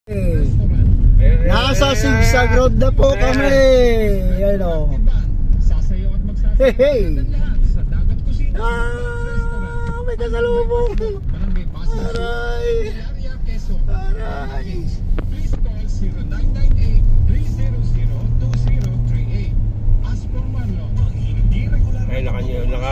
Nasa Sigsag Road na po kami. Yan o. Hey, hey. May kasalubong. Aray. Aray. Ay,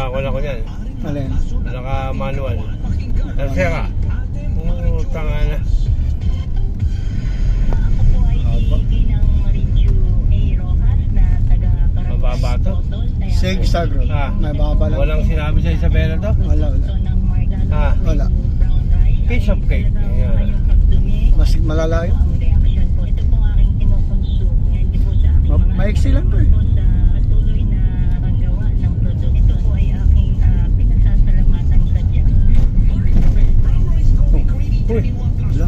wala ko yan. Alin? Naka-manual. Tercera. Tanga na. Mababa to? Sigsag Road. May baba lang. Walang sinabi sa Isabela to? Wala. Wala. Piece of cake. Ayan. Mas malalayo. Maiksi lang to eh. Uy, wala.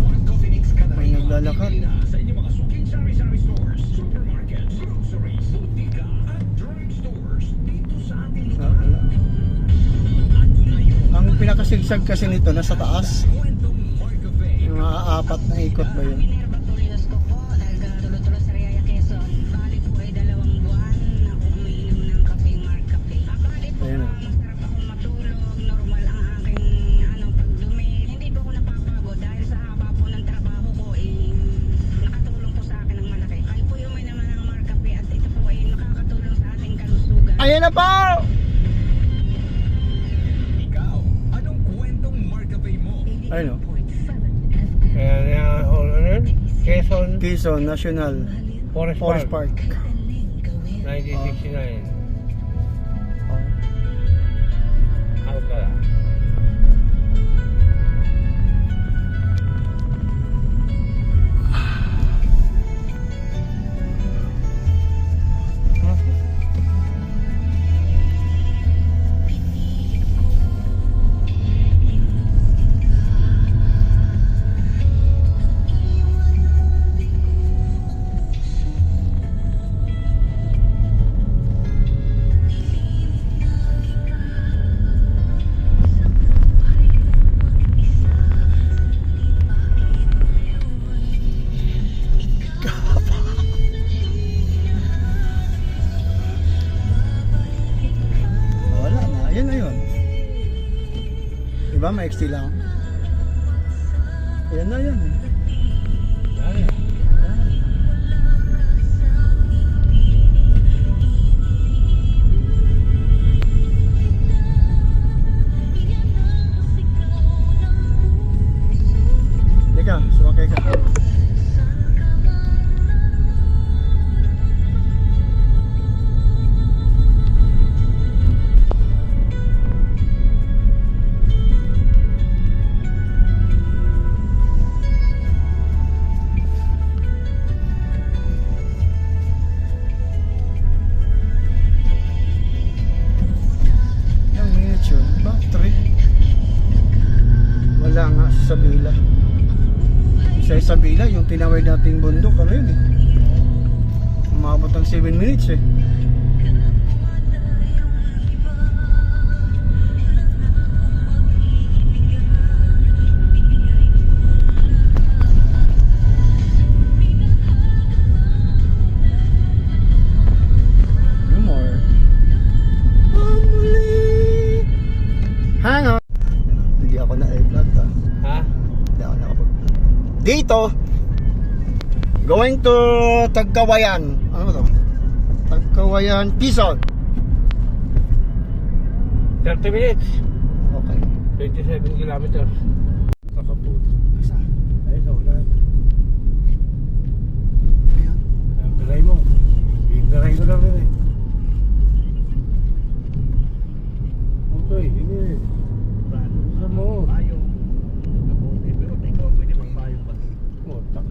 May naglalakad. Wala. Ang pinakasigsag kasi nito nasa taas. Yung mga apat na ikot ba yun? Ayan o. Ayan na po! Ayun o. Ayan, ano yun? Quezon National Forest Park. 1969. Oh. Alcala. Wala na. Yan na yun. Diba? Maiksi lang. Ayan na yan. Lika, sumakay ka. Battery. Wala nga sa Sabila. Sa Sabila, yung tinawid nating bundok, ano yun eh. Umabot ng 7 minutes eh. No more. Hang on. Hindi ako na airplug ha. Ha? Hindi ako nakapag. Dito. Going to Tagkawayan. Ano ba to? Tagkawayan, Quezon. 30 minutes. Okay. 27 kilometers. Nakaputo. Ay, sa ulan. Ayan. Biray mo. Biray ko lang rin eh. Okay, hindi. Sa mo. Pero ikaw pwede magpayo pa. Motak.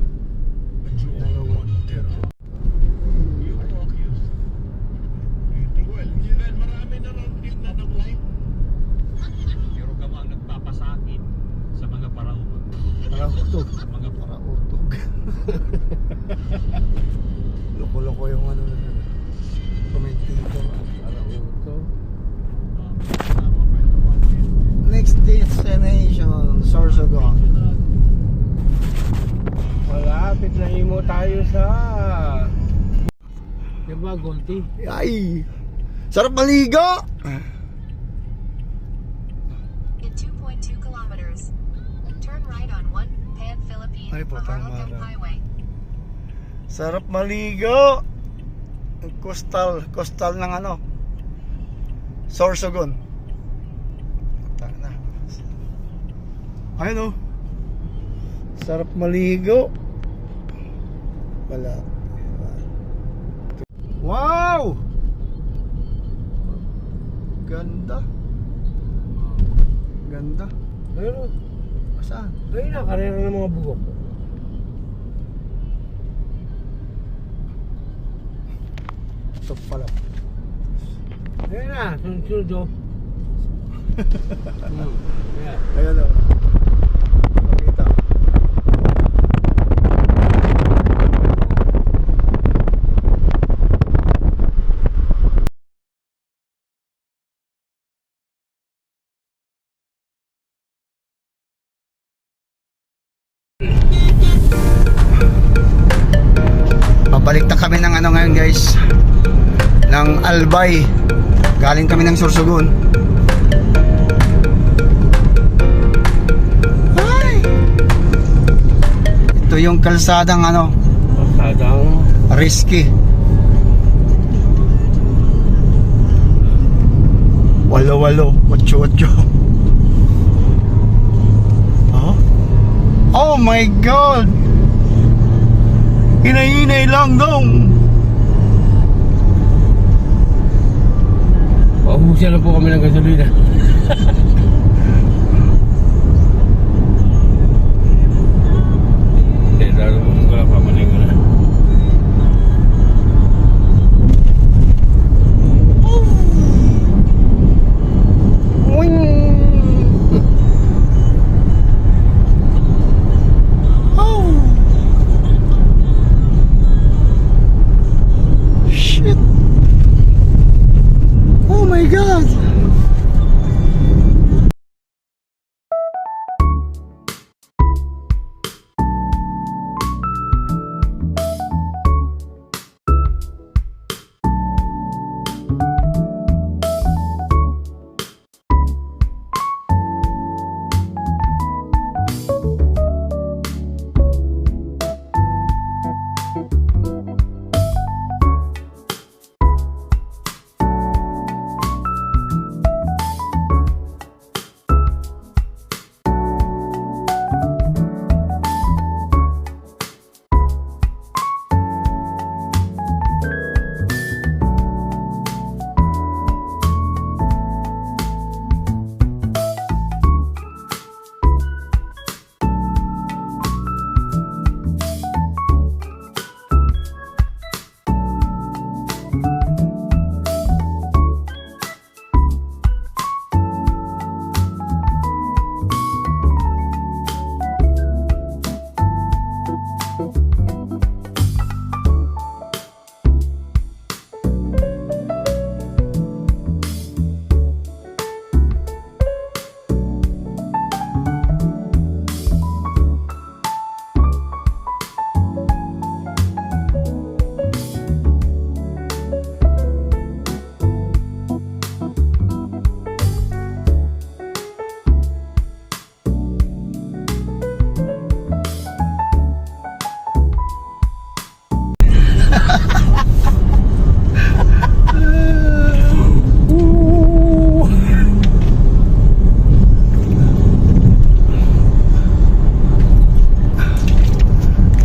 Marami na rin na nabuhay. Pero kamo ang nagpapasakit sa mga parautog. Parautog. Sa mga Parautog. Loko-loko yung ano na commentator. Parautog. Next destination, Sorsogon. Wala. tayo sa... Diba, Goldie? Ay! Sarap maligo! In 2.2 kilometers, turn right on 1 Pan Philippine Ay, for putang Harlem mara. Highway. Sarap maligo! Ang coastal ng ano? Sorsogon. Tara na. Ayun oh. Sarap maligo. Wala. Wow! Ganda. Ganda. Ayun, Saan? ayun na, karera ng mga bugok. Ito pala. Ayun na, sunod-sunod oh. Yeah. Ayan o. Makita. Pabalik na kami ng ano ngayon guys, ng Albay. Galing kami ng Sorsogon. Ay! Ito yung kalsadang ano, Masadang... risky. Walo-walo, otso-otso. Oh? Oh my God! Hinay-hinay lang dong. Paubusan na po kami ng gasolina. Hindi, lalo po ko lang pamaling ko na. Oh! Shit! Oh my God!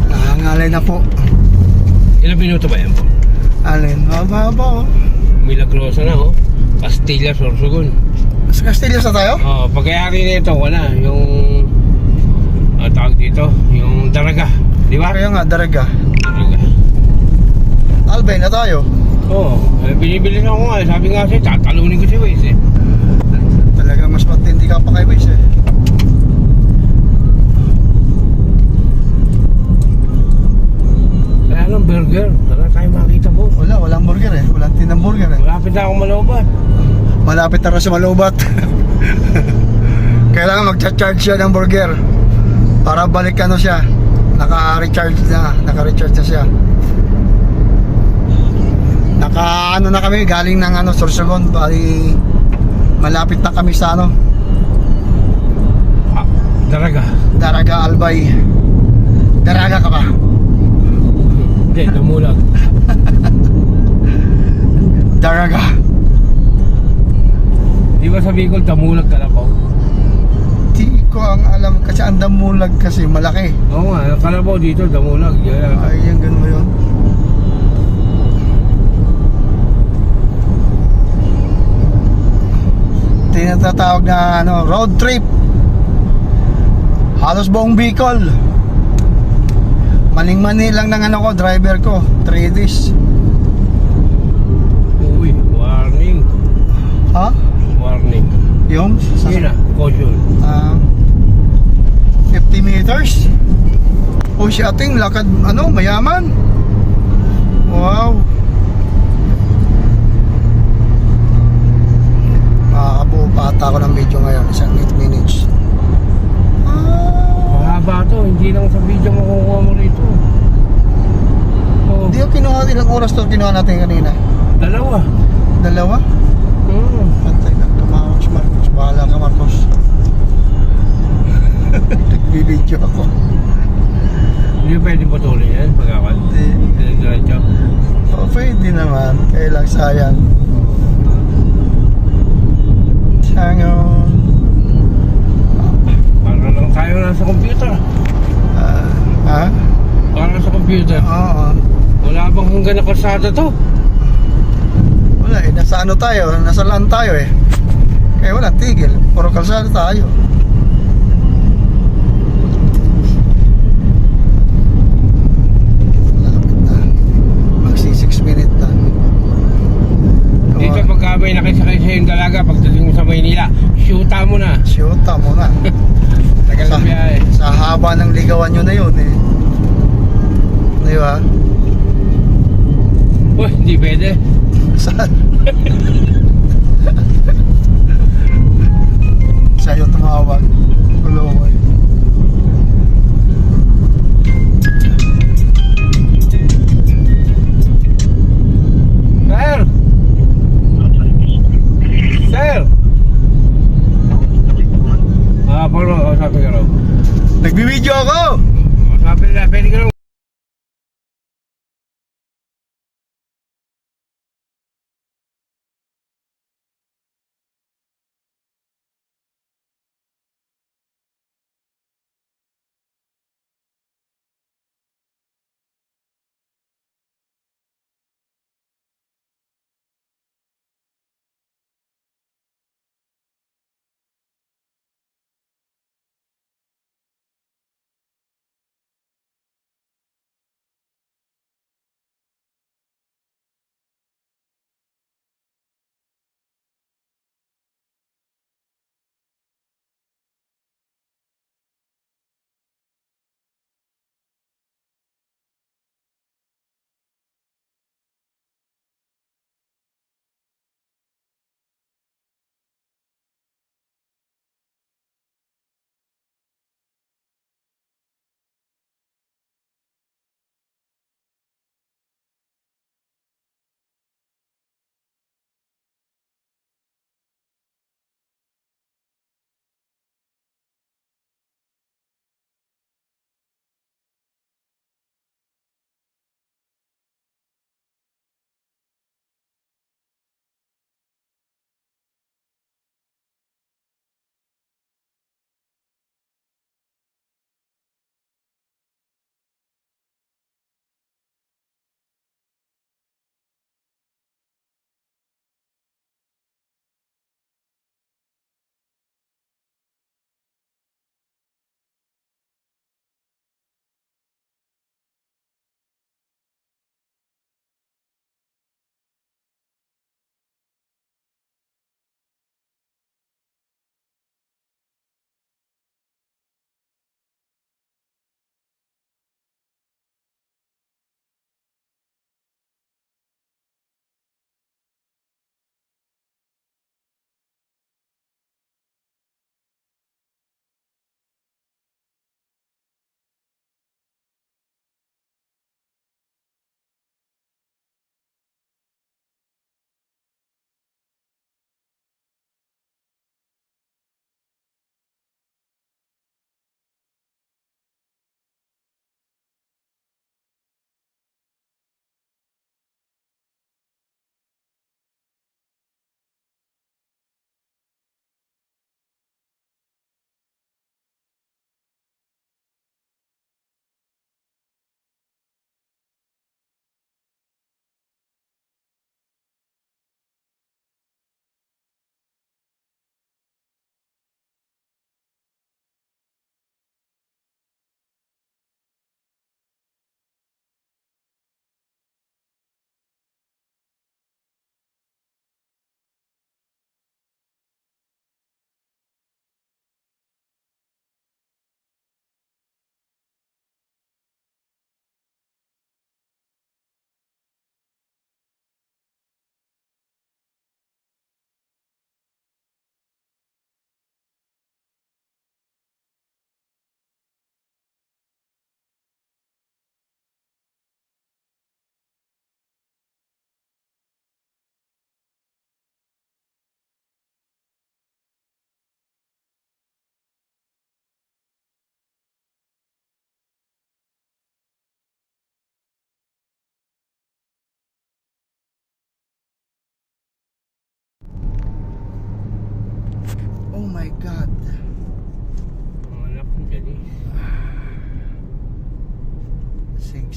Nangangalay na po. Ilang minuto ba yan po? Alin? Mababa oh. Milagrosa na oh. Castilla, Sorsogon. Sa Castillo sa tayo? Oh, pagkayari nito wala yung tawag dito, yung Daraga, di ba? Kaya nga, Daraga. Daraga. Albay na tayo. Oo, binibili na ako nga. Sabi nga siya, tatalunin ko si Waze eh. Talaga mas matindi ka pa kay Waze eh. Kaya lang burger, wala tayo makita po. Walang burger eh. Walang tinang burger eh. Malapit na akong malobat. Malapit na rin sa Malubat. Kailangan magcha-charge siya ng burger para balik ano siya, Naka-recharge na. Naka-recharge na siya. Naka ano na kami, galing ng ano, Sorsogon. Bali, malapit na kami sa ano, Daraga. Daraga Albay. Daraga ka ba? Hindi, Damulag. Daraga. Di ba sa Bicol, Damulag Kalabaw? Di ko ang alam kasi ang Damulag kasi malaki. Oo nga, Kalabaw dito, Damulag. Yeah. Ay, yan ganun mo yun. Tinatatawag na ano, road trip. Halos buong Bicol. Maning-mani lang ng ano ko, driver ko. 3 days. Uy, warning. Ha? Warning. Yung? Yun na, caution. 50 meters. O si ating lakad, ano, mayaman. Wow. Makakabuo pa ata ako ng video ngayon. Isang 8 minutes. Mahaba to, hindi lang sa video makukuha mo rito. Oh, Hindi ko kinuha, ilang oras to kinuha natin kanina? dalawa. Dalawa? Pantay na, tumawag si Marcos. Bahala ka, Marcos. Nagbibideo ako. Hindi pwede patuloy yan, pagkakan. Hindi. Diretso. Pwede naman. Kaya lang sayang. Sangon. Para lang tayo nasa computer. Ha? Para sa computer. Oo. Wala bang hanggang na kalsada to? Wala eh. Nasa ano tayo? Nasa land tayo eh. Kaya wala tigil. Puro kalsada tayo. Malapit na. Magsi 6 minute na. Dito pagka may nakisakay sa yung dalaga, pagdating mo sa Maynila, shoota mo na. Shoota mo na. Tagal na biyahe. Sa haba ng ligawan nyo na yun eh. Di ba? Uy, hindi pwede. Saan? Sa'yo tumawag. Gulo ko eh. Sir! Sir! Paano kausapin ka raw? Nagbibideo ako! Kausapin na, pwede ka raw.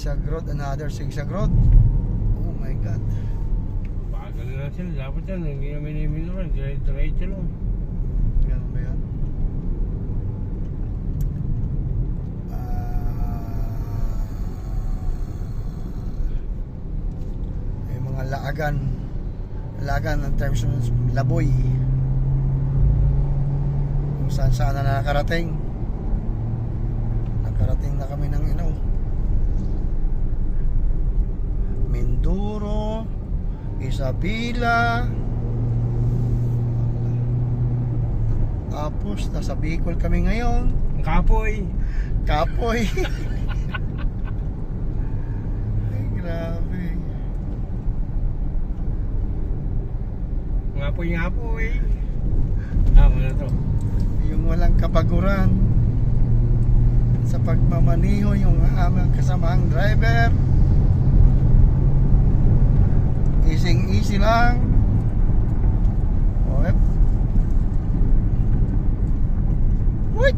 Zigzag road, another zigzag road. Oh my god. Bagal na sila. Dapat yan. Hindi namin naman. Diretso lang. Ganun ba yan? May mga laagan in terms of laboy, kung saan saan na nakarating na kami ng Mindoro, Isabela, tapos nasa Bicol kami ngayon. Kapoy. Kapoy. Ay, grabe. Ngapoy. Ano to? Yung walang kapaguran sa pagmamaniho, yung aming kasamang driver, easy lang. Okay. Wait.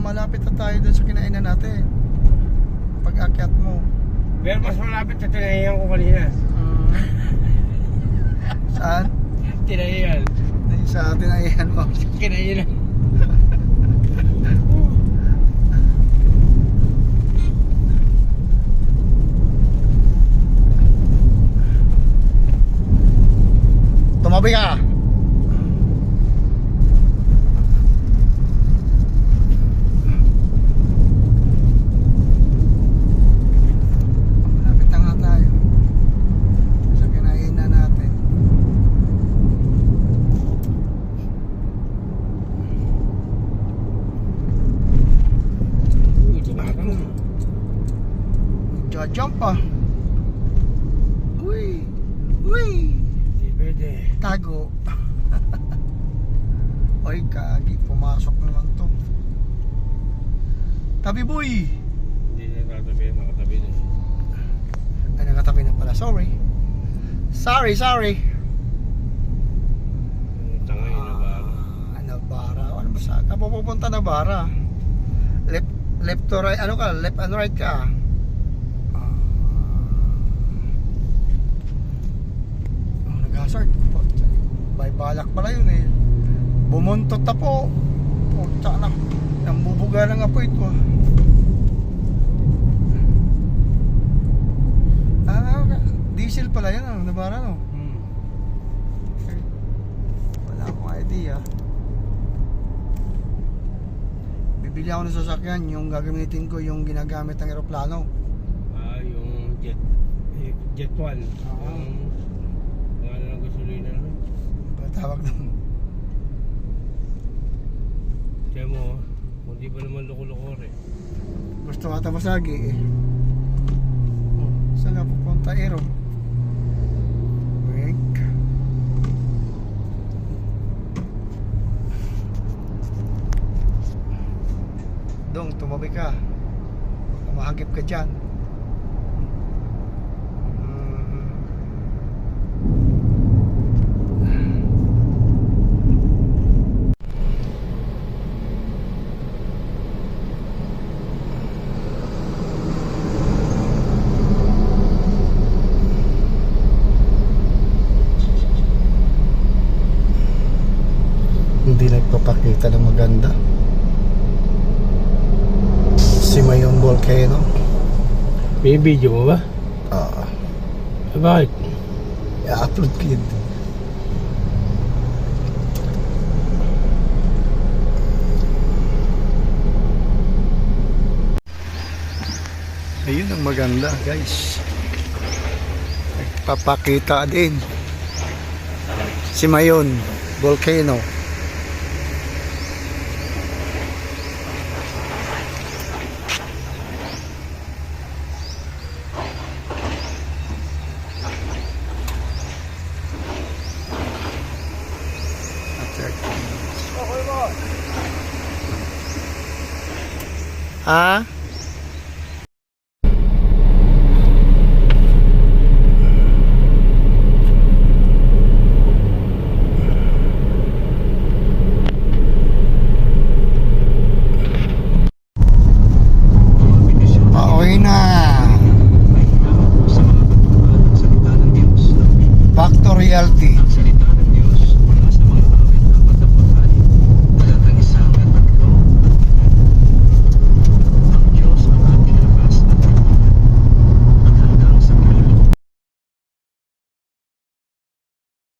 Malapit na tayo dun sa kinainan natin. Pag-akyat mo. Pero mas malapit sa tinahiyan ko kanina. Saan? Tinahiyan. Sa tinainan mo. Kinahiyan. Tumabi ka! Jump pa. Uy. Hindi pwede. Tago. Oy, kagi. Pumasok naman to. Tabi boy. Hindi na nakatabi na. Ay, nakatabi na pala. Sorry. Tangay na ba? Nabara. Ano ba sa? Pupunta Nabara. Left to right. Ano ka? Left and right ka. Hazard. May balak pala yun eh. Bumuntot na po. Puta na. Nambubuga ng apo ito diesel pala yan. Nabara no? Okay. Wala akong idea. Bibili ako ng sasakyan. Yung gagamitin ko yung ginagamit ng eroplano. Yung Jet 1. Tawag doon. Kaya mo, hindi ba naman loko-loko rin? Gusto nga tamasagi eh. Saan nga pupunta Aero? Wink. Dong, tumabi ka. Kumahagip ka dyan. Hindi nagpapakita ng maganda. Simayong volcano. May video mo ba? Bakit? I-upload kid. Ayun ang maganda guys. Nagpapakita din. Simayon volcano. Ha?